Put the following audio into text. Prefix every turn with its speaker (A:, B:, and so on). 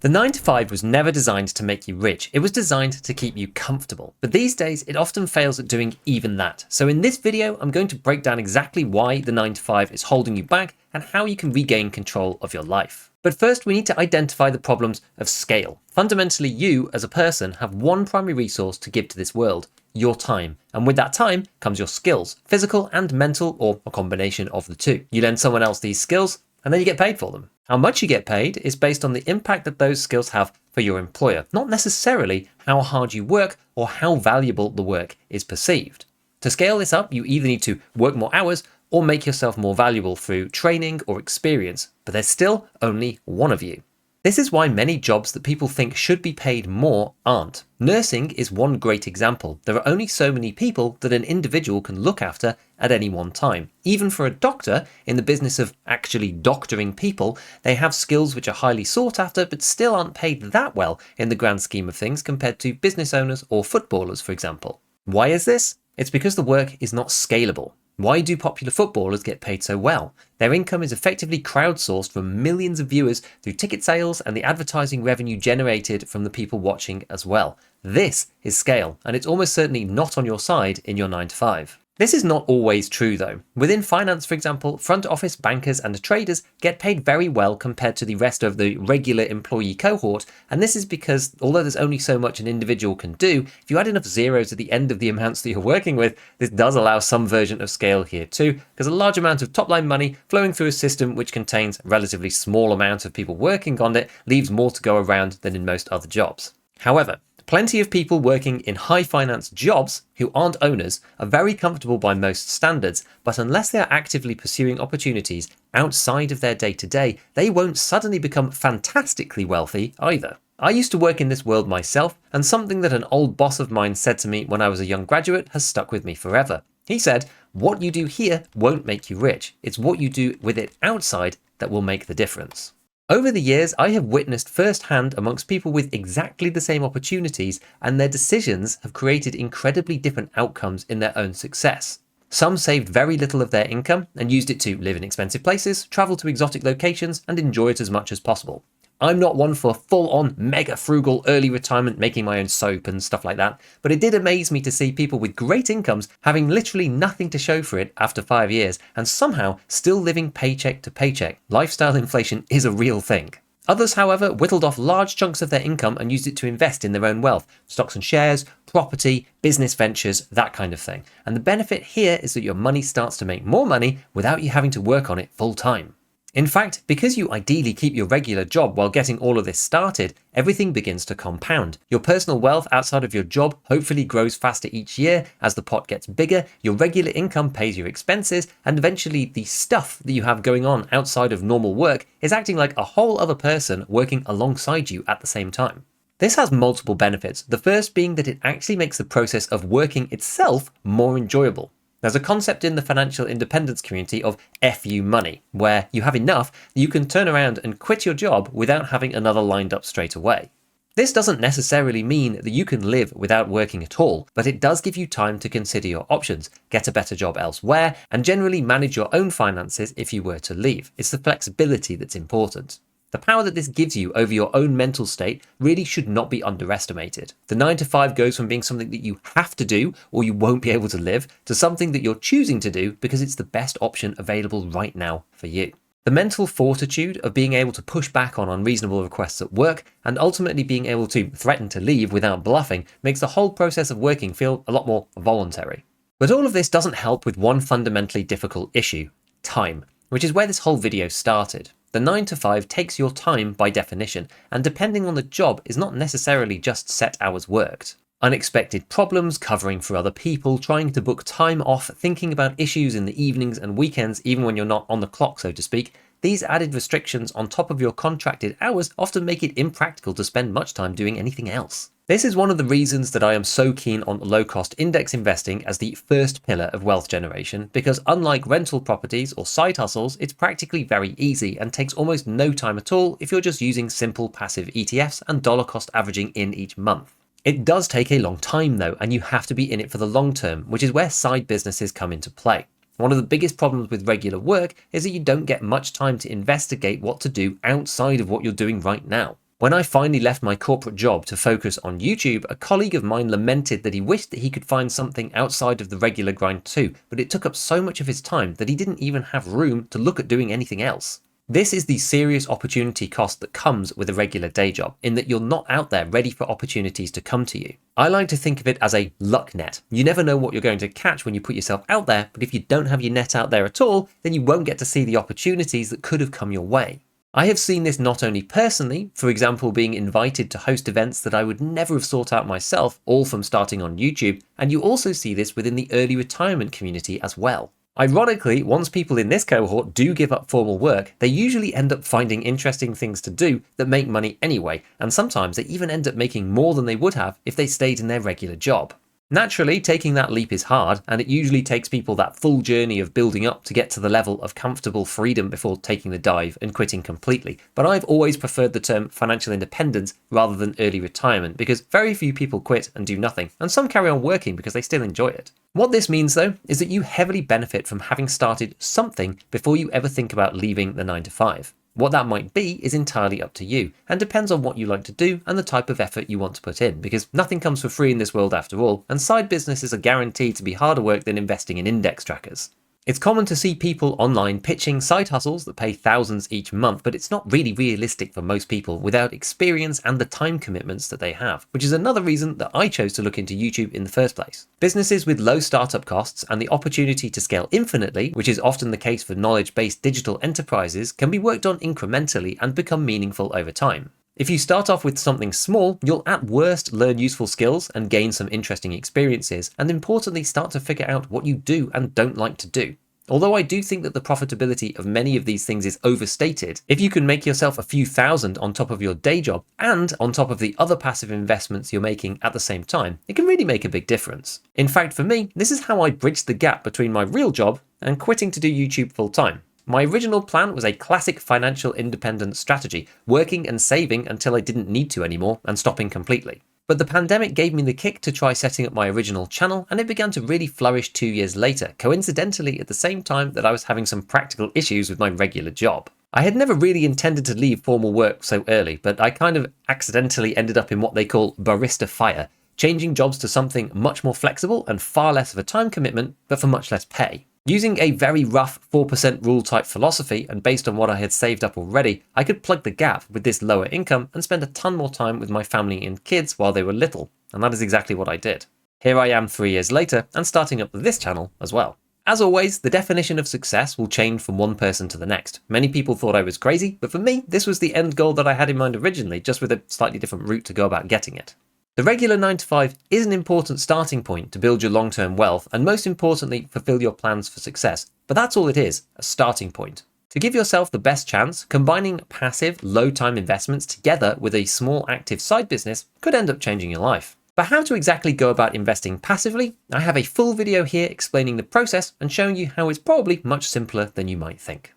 A: The 9 to 5 was never designed to make you rich, it was designed to keep you comfortable. But these days, it often fails at doing even that. So in this video, I'm going to break down exactly why the 9 to 5 is holding you back and how you can regain control of your life. But first, we need to identify the problems of scale. Fundamentally, you as a person have one primary resource to give to this world: your time. And with that time comes your skills, physical and mental, or a combination of the two. You lend someone else these skills, and then you get paid for them. How much you get paid is based on the impact that those skills have for your employer, not necessarily how hard you work or how valuable the work is perceived. To scale this up, you either need to work more hours or make yourself more valuable through training or experience, but there's still only one of you. This is why many jobs that people think should be paid more aren't. Nursing is one great example. There are only so many people that an individual can look after at any one time. Even for a doctor, in the business of actually doctoring people, they have skills which are highly sought after but still aren't paid that well in the grand scheme of things compared to business owners or footballers, for example. Why is this? It's because the work is not scalable. Why do popular footballers get paid so well? Their income is effectively crowdsourced from millions of viewers through ticket sales and the advertising revenue generated from the people watching as well. This is scale, and it's almost certainly not on your side in your 9 to 5. This is not always true though. Within finance, for example, front office bankers and traders get paid very well compared to the rest of the regular employee cohort, and this is because although there's only so much an individual can do, if you add enough zeros at the end of the amounts that you're working with, this does allow some version of scale here too, because a large amount of top line money flowing through a system which contains a relatively small amount of people working on it leaves more to go around than in most other jobs. However, plenty of people working in high finance jobs who aren't owners are very comfortable by most standards, but unless they are actively pursuing opportunities outside of their day-to-day, they won't suddenly become fantastically wealthy either. I used to work in this world myself, and something that an old boss of mine said to me when I was a young graduate has stuck with me forever. He said, "What you do here won't make you rich. It's what you do with it outside that will make the difference." Over the years, I have witnessed firsthand amongst people with exactly the same opportunities, and their decisions have created incredibly different outcomes in their own success. Some saved very little of their income and used it to live in expensive places, travel to exotic locations, and enjoy it as much as possible. I'm not one for full-on mega frugal early retirement, making my own soap and stuff like that, but it did amaze me to see people with great incomes having literally nothing to show for it after 5 years and somehow still living paycheck to paycheck. Lifestyle inflation is a real thing. Others, however, whittled off large chunks of their income and used it to invest in their own wealth, stocks and shares, property, business ventures, that kind of thing. And the benefit here is that your money starts to make more money without you having to work on it full time. In fact, because you ideally keep your regular job while getting all of this started, everything begins to compound. Your personal wealth outside of your job hopefully grows faster each year as the pot gets bigger, your regular income pays your expenses, and eventually the stuff that you have going on outside of normal work is acting like a whole other person working alongside you at the same time. This has multiple benefits, the first being that it actually makes the process of working itself more enjoyable. There's a concept in the financial independence community of FU money, where you have enough that you can turn around and quit your job without having another lined up straight away. This doesn't necessarily mean that you can live without working at all, but it does give you time to consider your options, get a better job elsewhere, and generally manage your own finances if you were to leave. It's the flexibility that's important. The power that this gives you over your own mental state really should not be underestimated. The 9 to 5 goes from being something that you have to do or you won't be able to live to something that you're choosing to do because it's the best option available right now for you. The mental fortitude of being able to push back on unreasonable requests at work and ultimately being able to threaten to leave without bluffing makes the whole process of working feel a lot more voluntary. But all of this doesn't help with one fundamentally difficult issue: time, which is where this whole video started. The 9 to 5 takes your time by definition, and depending on the job is not necessarily just set hours worked. Unexpected problems, covering for other people, trying to book time off, thinking about issues in the evenings and weekends even when you're not on the clock, so to speak. These added restrictions on top of your contracted hours often make it impractical to spend much time doing anything else. This is one of the reasons that I am so keen on low-cost index investing as the first pillar of wealth generation, because unlike rental properties or side hustles, it's practically very easy and takes almost no time at all if you're just using simple passive ETFs and dollar cost averaging in each month. It does take a long time though, and you have to be in it for the long term, which is where side businesses come into play. One of the biggest problems with regular work is that you don't get much time to investigate what to do outside of what you're doing right now. When I finally left my corporate job to focus on YouTube, a colleague of mine lamented that he wished that he could find something outside of the regular grind too, but it took up so much of his time that he didn't even have room to look at doing anything else. This is the serious opportunity cost that comes with a regular day job, in that you're not out there ready for opportunities to come to you. I like to think of it as a luck net. You never know what you're going to catch when you put yourself out there, but if you don't have your net out there at all, then you won't get to see the opportunities that could have come your way. I have seen this not only personally, for example being invited to host events that I would never have sought out myself, all from starting on YouTube, and you also see this within the early retirement community as well. Ironically, once people in this cohort do give up formal work, they usually end up finding interesting things to do that make money anyway, and sometimes they even end up making more than they would have if they stayed in their regular job. Naturally, taking that leap is hard, and it usually takes people that full journey of building up to get to the level of comfortable freedom before taking the dive and quitting completely. But I've always preferred the term financial independence rather than early retirement, because very few people quit and do nothing, and some carry on working because they still enjoy it. What this means though, is that you heavily benefit from having started something before you ever think about leaving the 9 to 5. What that might be is entirely up to you, and depends on what you like to do and the type of effort you want to put in, because nothing comes for free in this world after all, and side businesses are guaranteed to be harder work than investing in index trackers. It's common to see people online pitching side hustles that pay thousands each month, but it's not really realistic for most people without experience and the time commitments that they have, which is another reason that I chose to look into YouTube in the first place. Businesses with low startup costs and the opportunity to scale infinitely, which is often the case for knowledge-based digital enterprises, can be worked on incrementally and become meaningful over time. If you start off with something small, you'll at worst learn useful skills and gain some interesting experiences, and importantly start to figure out what you do and don't like to do. Although I do think that the profitability of many of these things is overstated, if you can make yourself a few thousand on top of your day job and on top of the other passive investments you're making at the same time, it can really make a big difference. In fact, for me, this is how I bridged the gap between my real job and quitting to do YouTube full time. My original plan was a classic financial independence strategy, working and saving until I didn't need to anymore and stopping completely. But the pandemic gave me the kick to try setting up my original channel, and it began to really flourish 2 years later, coincidentally at the same time that I was having some practical issues with my regular job. I had never really intended to leave formal work so early, but I kind of accidentally ended up in what they call barista fire, changing jobs to something much more flexible and far less of a time commitment, but for much less pay. Using a very rough 4% rule type philosophy, and based on what I had saved up already, I could plug the gap with this lower income and spend a ton more time with my family and kids while they were little, and that is exactly what I did. Here I am 3 years later and starting up this channel as well. As always, the definition of success will change from one person to the next. Many people thought I was crazy, but for me, this was the end goal that I had in mind originally, just with a slightly different route to go about getting it. The regular 9 to 5 is an important starting point to build your long-term wealth and most importantly, fulfill your plans for success. But that's all it is, a starting point. To give yourself the best chance, combining passive, low-time investments together with a small active side business could end up changing your life. But how to exactly go about investing passively? I have a full video here explaining the process and showing you how it's probably much simpler than you might think.